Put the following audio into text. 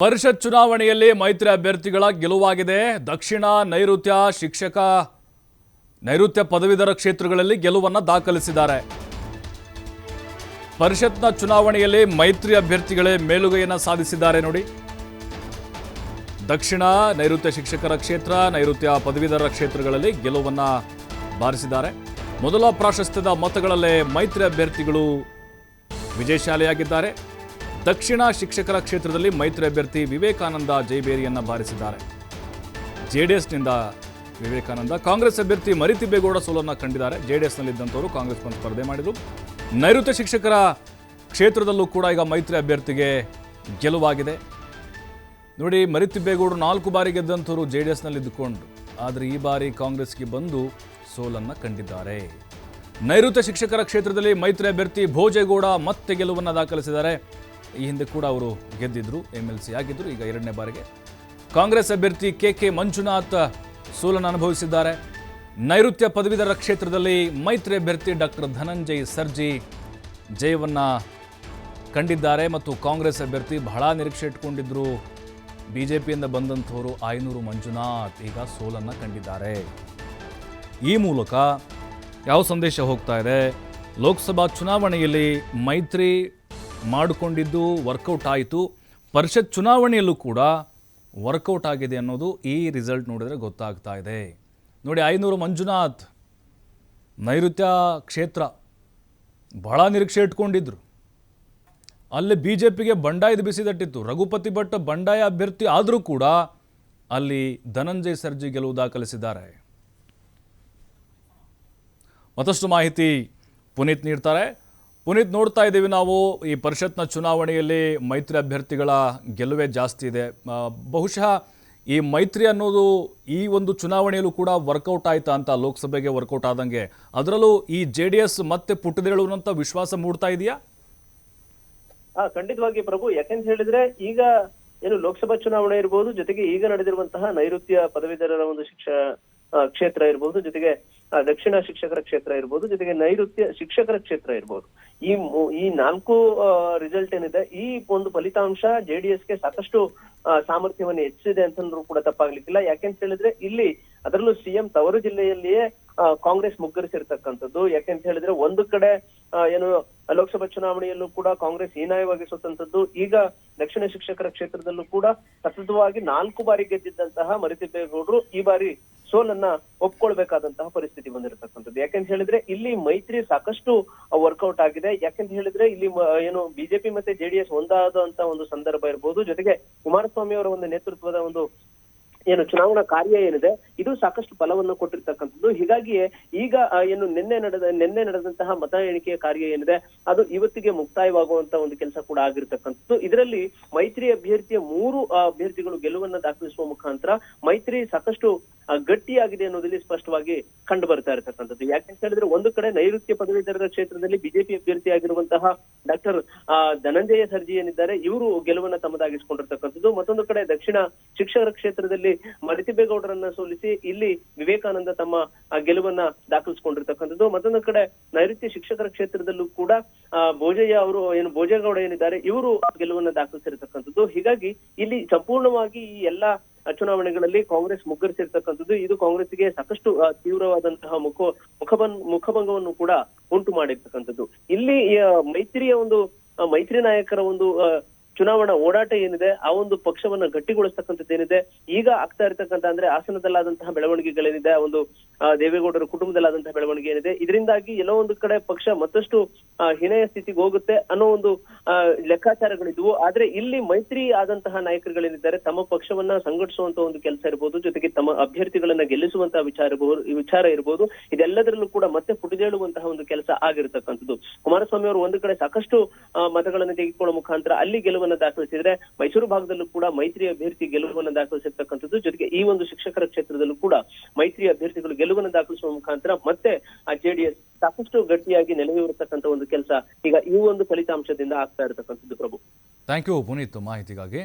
ಪರಿಷತ್ ಚುನಾವಣೆಯಲ್ಲಿ ಮೈತ್ರಿ ಅಭ್ಯರ್ಥಿಗಳ ಗೆಲುವಾಗಿದೆ. ದಕ್ಷಿಣ ನೈಋತ್ಯ ಪದವೀಧರ ಕ್ಷೇತ್ರಗಳಲ್ಲಿ ಗೆಲುವನ್ನು ದಾಖಲಿಸಿದ್ದಾರೆ. ಪರಿಷತ್ನ ಚುನಾವಣೆಯಲ್ಲಿ ಮೈತ್ರಿ ಅಭ್ಯರ್ಥಿಗಳೇ ಮೇಲುಗೈಯನ್ನು ಸಾಧಿಸಿದ್ದಾರೆ. ನೋಡಿ, ದಕ್ಷಿಣ ನೈಋತ್ಯ ಶಿಕ್ಷಕರ ಕ್ಷೇತ್ರ, ನೈಋತ್ಯ ಪದವೀಧರ ಕ್ಷೇತ್ರಗಳಲ್ಲಿ ಗೆಲುವನ್ನು ಬಾರಿಸಿದ್ದಾರೆ. ಮೊದಲ ಪ್ರಾಶಸ್ತ್ಯದ ಮತಗಳಲ್ಲೇ ಮೈತ್ರಿ ಅಭ್ಯರ್ಥಿಗಳು ವಿಜಯಶಾಲಿಯಾಗಿದ್ದಾರೆ. ದಕ್ಷಿಣ ಶಿಕ್ಷಕರ ಕ್ಷೇತ್ರದಲ್ಲಿ ಮೈತ್ರಿ ಅಭ್ಯರ್ಥಿ ವಿವೇಕಾನಂದ ಜೈಬೇರಿಯನ್ನು ಬಾರಿಸಿದ್ದಾರೆ. ಜೆಡಿಎಸ್ನಿಂದ ವಿವೇಕಾನಂದ, ಕಾಂಗ್ರೆಸ್ ಅಭ್ಯರ್ಥಿ ಮರಿತಿಬ್ಬೇಗೌಡ ಸೋಲನ್ನು ಕಂಡಿದ್ದಾರೆ. ಜೆಡಿಎಸ್ನಲ್ಲಿದ್ದಂಥವರು ಕಾಂಗ್ರೆಸ್ ಬಂದು ಸ್ಪರ್ಧೆ ಮಾಡಿದರು. ನೈಋತ್ಯ ಶಿಕ್ಷಕರ ಕ್ಷೇತ್ರದಲ್ಲೂ ಕೂಡ ಈಗ ಮೈತ್ರಿ ಅಭ್ಯರ್ಥಿಗೆ ಗೆಲುವಾಗಿದೆ. ನೋಡಿ, ಮರಿತಿಬ್ಬೇಗೌಡರು 4 ಬಾರಿ ಗೆದ್ದಂಥವರು ಜೆಡಿಎಸ್ನಲ್ಲಿದ್ದುಕೊಂಡು, ಆದರೆ ಈ ಬಾರಿ ಕಾಂಗ್ರೆಸ್ಗೆ ಬಂದು ಸೋಲನ್ನು ಕಂಡಿದ್ದಾರೆ. ನೈಋತ್ಯ ಶಿಕ್ಷಕರ ಕ್ಷೇತ್ರದಲ್ಲಿ ಮೈತ್ರಿ ಅಭ್ಯರ್ಥಿ ಭೋಜೇಗೌಡ ಮತ್ತೆ ಗೆಲುವನ್ನು ದಾಖಲಿಸಿದ್ದಾರೆ. ಈ ಹಿಂದೆ ಕೂಡ ಅವರು ಗೆದ್ದಿದ್ರು, MLC ಆಗಿದ್ದರು. ಈಗ 2ನೇ ಬಾರಿಗೆ ಕಾಂಗ್ರೆಸ್ ಅಭ್ಯರ್ಥಿ KK ಮಂಜುನಾಥ್ ಸೋಲನ್ನು ಅನುಭವಿಸಿದ್ದಾರೆ. ನೈಋತ್ಯ ಪದವೀಧರ ಕ್ಷೇತ್ರದಲ್ಲಿ ಮೈತ್ರಿ ಅಭ್ಯರ್ಥಿ ಡಾಕ್ಟರ್ ಧನಂಜಯ್ ಸರ್ಜಿ ಜಯವನ್ನು ಕಂಡಿದ್ದಾರೆ. ಮತ್ತು ಕಾಂಗ್ರೆಸ್ ಅಭ್ಯರ್ಥಿ ಬಹಳ ನಿರೀಕ್ಷೆ ಇಟ್ಕೊಂಡಿದ್ರು, BJPಯಿಂದ ಬಂದಂಥವರು ಆಯನೂರು ಮಂಜುನಾಥ್ ಈಗ ಸೋಲನ್ನು ಕಂಡಿದ್ದಾರೆ. ಈ ಮೂಲಕ ಯಾವ ಸಂದೇಶ ಹೋಗ್ತಾ ಇದೆ? ಲೋಕಸಭಾ ಚುನಾವಣೆಯಲ್ಲಿ ಮೈತ್ರಿ ಮಾಡಿಕೊಂಡಿದ್ದು ವರ್ಕೌಟ್ ಆಯಿತು, ಪರಿಷತ್ ಚುನಾವಣೆಯಲ್ಲೂ ಕೂಡ ವರ್ಕೌಟ್ ಆಗಿದೆ ಅನ್ನೋದು ಈ ರಿಸಲ್ಟ್ ನೋಡಿದರೆ ಗೊತ್ತಾಗ್ತಾ ಇದೆ. ನೋಡಿ, ಆಯನೂರು ಮಂಜುನಾಥ್ ನೈಋತ್ಯ ಕ್ಷೇತ್ರ ಬಹಳ ನಿರೀಕ್ಷೆ ಇಟ್ಕೊಂಡಿದ್ರು. ಅಲ್ಲಿ BJPಗೆ ಬಂಡಾಯದ ಬಿಸಿ ತಟ್ಟಿತ್ತು. ರಘುಪತಿ ಭಟ್ ಬಂಡಾಯ ಅಭ್ಯರ್ಥಿ ಆದರೂ ಕೂಡ ಅಲ್ಲಿ ಧನಂಜಯ್ ಸರ್ಜಿ ಗೆಲುವು ದಾಖಲಿಸಿದ್ದಾರೆ. ಮತ್ತಷ್ಟು ಮಾಹಿತಿ ಪುನೀತ್ ನೀಡ್ತಾರೆ. ಪುನೀತ್, ನೋಡ್ತಾ ಇದ್ದೀವಿ ನಾವು ಈ ಪರಿಷತ್ನ ಚುನಾವಣೆಯಲ್ಲಿ ಮೈತ್ರಿ ಅಭ್ಯರ್ಥಿಗಳ ಗೆಲುವೇ ಜಾಸ್ತಿ ಇದೆ. ಬಹುಶಃ ಈ ಮೈತ್ರಿ ಅನ್ನೋದು ಈ ಒಂದು ಚುನಾವಣೆಯಲ್ಲೂ ಕೂಡ ವರ್ಕೌಟ್ ಆಯ್ತಾ ಅಂತ, ಲೋಕಸಭೆಗೆ ವರ್ಕೌಟ್ ಆದಂಗೆ, ಅದರಲ್ಲೂ ಈ JDS ಮತ್ತೆ ಪುಟ್ಟದೇಳುವಂತ ವಿಶ್ವಾಸ ಮೂಡ್ತಾ ಇದೆಯಾ? ಖಂಡಿತವಾಗಿ ಪ್ರಭು. ಯಾಕೆಂತ ಹೇಳಿದ್ರೆ ಈಗ ಏನು ಲೋಕಸಭಾ ಚುನಾವಣೆ ಇರಬಹುದು, ಜೊತೆಗೆ ಈಗ ನಡೆದಿರುವಂತಹ ನೈಋತ್ಯ ಪದವೀಧರರ ಒಂದು ಕ್ಷೇತ್ರ ಇರಬಹುದು, ಜೊತೆಗೆ ದಕ್ಷಿಣ ಶಿಕ್ಷಕರ ಕ್ಷೇತ್ರ ಇರ್ಬೋದು, ಜೊತೆಗೆ ನೈಋತ್ಯ ಶಿಕ್ಷಕರ ಕ್ಷೇತ್ರ ಇರ್ಬೋದು. ಈ 4 ರಿಸಲ್ಟ್ ಏನಿದೆ, ಈ ಒಂದು ಫಲಿತಾಂಶ JDSಗೆ ಸಾಕಷ್ಟು ಸಾಮರ್ಥ್ಯವನ್ನು ಹೆಚ್ಚಿದೆ ಅಂತಂದ್ರೂ ಕೂಡ ತಪ್ಪಾಗ್ಲಿಕ್ಕಿಲ್ಲ. ಯಾಕೆಂತ ಹೇಳಿದ್ರೆ ಇಲ್ಲಿ ಅದರಲ್ಲೂ CM ತವರು ಜಿಲ್ಲೆಯಲ್ಲಿಯೇ ಕಾಂಗ್ರೆಸ್ ಮುಗ್ಗರಿಸಿರ್ತಕ್ಕಂಥದ್ದು. ಯಾಕೆಂತ ಹೇಳಿದ್ರೆ ಒಂದು ಕಡೆ ಏನು ಲೋಕಸಭಾ ಚುನಾವಣೆಯಲ್ಲೂ ಕೂಡ ಕಾಂಗ್ರೆಸ್ ಹೀನಾಯವಾಗಿ ಸೋತಂತದ್ದು. ಈಗ ದಕ್ಷಿಣ ಶಿಕ್ಷಕರ ಕ್ಷೇತ್ರದಲ್ಲೂ ಕೂಡ ಸತತವಾಗಿ 4 ಬಾರಿ ಗೆದ್ದಿದ್ದಂತಹ ಮರಿತಿಬ್ಬೇಗೌಡರು ಈ ಬಾರಿ ಸೋಲನ್ನ ಒಪ್ಕೊಳ್ಬೇಕಾದಂತಹ ಪರಿಸ್ಥಿತಿ ಬಂದಿರತಕ್ಕಂಥದ್ದು. ಯಾಕೆಂತ ಹೇಳಿದ್ರೆ ಇಲ್ಲಿ ಮೈತ್ರಿ ಸಾಕಷ್ಟು ವರ್ಕೌಟ್ ಆಗಿದೆ. ಯಾಕೆಂತ ಹೇಳಿದ್ರೆ ಇಲ್ಲಿ ಏನು BJP ಮತ್ತೆ JDS ಒಂದಾದಂತ ಒಂದು ಸಂದರ್ಭ ಇರ್ಬೋದು, ಜೊತೆಗೆ ಕುಮಾರಸ್ವಾಮಿ ಅವರ ಒಂದು ನೇತೃತ್ವದ ಒಂದು ಏನು ಚುನಾವಣಾ ಕಾರ್ಯ ಏನಿದೆ ಇದು ಸಾಕಷ್ಟು ಫಲವನ್ನು ಕೊಟ್ಟಿರ್ತಕ್ಕಂಥದ್ದು. ಹೀಗಾಗಿಯೇ ಈಗ ಏನು ನಿನ್ನೆ ನಡೆದಂತಹ ಮತ ಎಣಿಕೆಯ ಕಾರ್ಯ ಏನಿದೆ ಅದು ಇವತ್ತಿಗೆ ಮುಕ್ತಾಯವಾಗುವಂತ ಒಂದು ಕೆಲಸ ಕೂಡ ಆಗಿರ್ತಕ್ಕಂಥದ್ದು. ಇದರಲ್ಲಿ ಮೈತ್ರಿ ಅಭ್ಯರ್ಥಿಯ 3 ಅಭ್ಯರ್ಥಿಗಳು ಗೆಲುವನ್ನ ದಾಖಲಿಸುವ ಮುಖಾಂತರ ಮೈತ್ರಿ ಸಾಕಷ್ಟು ಗಟ್ಟಿಯಾಗಿದೆ ಅನ್ನೋದಲ್ಲಿ ಸ್ಪಷ್ಟವಾಗಿ ಕಂಡು ಬರ್ತಾ ಇರತಕ್ಕಂಥದ್ದು. ಯಾಕೆಂತ ಹೇಳಿದ್ರೆ ಒಂದು ಕಡೆ ನೈಋತ್ಯ ಪದವೀಧರರ ಕ್ಷೇತ್ರದಲ್ಲಿ BJP ಅಭ್ಯರ್ಥಿ ಆಗಿರುವಂತಹ ಡಾಕ್ಟರ್ ಧನಂಜಯ ಸರ್ಜಿ ಏನಿದ್ದಾರೆ, ಇವರು ಗೆಲುವನ್ನ ತಮ್ಮದಾಗಿಸಿಕೊಂಡಿರ್ತಕ್ಕಂಥದ್ದು. ಮತ್ತೊಂದು ಕಡೆ ದಕ್ಷಿಣ ಶಿಕ್ಷಕರ ಕ್ಷೇತ್ರದಲ್ಲಿ ಮರಿತಿಬ್ಬೇಗೌಡರನ್ನ ಸೋಲಿಸಿ ಇಲ್ಲಿ ವಿವೇಕಾನಂದ ತಮ್ಮ ಗೆಲುವನ್ನ ದಾಖಲಿಸಿಕೊಂಡಿರ್ತಕ್ಕಂಥದ್ದು. ಮತ್ತೊಂದು ಕಡೆ ನೈಋತ್ಯ ಶಿಕ್ಷಕರ ಕ್ಷೇತ್ರದಲ್ಲೂ ಕೂಡ ಭೋಜೇಗೌಡ ಏನಿದ್ದಾರೆ, ಇವರು ಗೆಲುವನ್ನ ದಾಖಲಿಸಿರ್ತಕ್ಕಂಥದ್ದು. ಹೀಗಾಗಿ ಇಲ್ಲಿ ಸಂಪೂರ್ಣವಾಗಿ ಈ ಎಲ್ಲಾ ಚುನಾವಣೆಗಳಲ್ಲಿ ಕಾಂಗ್ರೆಸ್ ಮುಗ್ಗರಿಸಿರ್ತಕ್ಕಂಥದ್ದು. ಇದು ಕಾಂಗ್ರೆಸ್ಗೆ ಸಾಕಷ್ಟು ತೀವ್ರವಾದಂತಹ ಮುಖಭಂಗವನ್ನು ಕೂಡ ಉಂಟು ಮಾಡಿರ್ತಕ್ಕಂಥದ್ದು. ಇಲ್ಲಿ ಮೈತ್ರಿ ನಾಯಕರ ಒಂದು ಚುನಾವಣಾ ಓಡಾಟ ಏನಿದೆ, ಆ ಒಂದು ಪಕ್ಷವನ್ನ ಗಟ್ಟಿಗೊಳಿಸ್ತಕ್ಕಂಥದ್ದು ಏನಿದೆ, ಈಗ ಆಗ್ತಾ ಇರ್ತಕ್ಕಂಥ ಅಂದ್ರೆ ಹಾಸನದಲ್ಲಾದಂತಹ ಬೆಳವಣಿಗೆಗಳೇನಿದೆ, ಒಂದು ದೇವೇಗೌಡರ ಕುಟುಂಬದಲ್ಲಾದಂತಹ ಬೆಳವಣಿಗೆ ಏನಿದೆ, ಇದರಿಂದಾಗಿ ಎಲ್ಲೋ ಒಂದು ಕಡೆ ಪಕ್ಷ ಮತ್ತಷ್ಟು ಹೀನಾಯ ಸ್ಥಿತಿಗೆ ಹೋಗುತ್ತೆ ಅನ್ನೋ ಒಂದು ಲೆಕ್ಕಾಚಾರಗಳಿದ್ವು. ಆದ್ರೆ ಇಲ್ಲಿ ಮೈತ್ರಿ ಆದಂತಹ ನಾಯಕರುಗಳೇನಿದ್ದಾರೆ ತಮ್ಮ ಪಕ್ಷವನ್ನ ಸಂಘಟಿಸುವಂತ ಒಂದು ಕೆಲಸ ಇರ್ಬೋದು, ಜೊತೆಗೆ ತಮ್ಮ ಅಭ್ಯರ್ಥಿಗಳನ್ನ ಗೆಲ್ಲಿಸುವಂತಹ ವಿಚಾರ ಇರ್ಬೋದು, ಇದೆಲ್ಲದರಲ್ಲೂ ಕೂಡ ಮತ್ತೆ ಪುಟಿದೇಳುವಂತಹ ಒಂದು ಕೆಲಸ ಆಗಿರ್ತಕ್ಕಂಥದ್ದು. ಕುಮಾರಸ್ವಾಮಿ ಅವರು ಒಂದು ಕಡೆ ಸಾಕಷ್ಟು ಮತಗಳನ್ನು ತೆಗೆದುಕೊಳ್ಳುವ ಮುಖಾಂತರ ಅಲ್ಲಿ ಗೆಲುವನ್ನು ದಾಖಲಿಸಿದ್ರೆ, ಮೈಸೂರು ಭಾಗದಲ್ಲೂ ಕೂಡ ಮೈತ್ರಿ ಅಭ್ಯರ್ಥಿ ಗೆಲುವನ್ನು ದಾಖಲಿಸಿರ್ತಕ್ಕಂಥದ್ದು. ಜೊತೆಗೆ ಈ ಒಂದು ಶಿಕ್ಷಕರ ಕ್ಷೇತ್ರದಲ್ಲೂ ಕೂಡ ಮೈತ್ರಿ ಅಭ್ಯರ್ಥಿಗಳು ಗೆಲುವನ್ನು ದಾಖಲಿಸುವ ಮುಖಾಂತರ ಮತ್ತೆ JDS ಸಾಕಷ್ಟು ಗಟ್ಟಿಯಾಗಿ ನೆಲೆಯೂರತಕ್ಕಂಥ ಒಂದು ಕೆಲಸ ಈಗ ಈ ಒಂದು ಫಲಿತಾಂಶದಿಂದ ಆಗ್ತಾ ಇರತಕ್ಕಂಥದ್ದು. ಪ್ರಭು, ಥ್ಯಾಂಕ್ ಯು ಪುನೀತ್ ಮಾಹಿತಿಗಾಗಿ.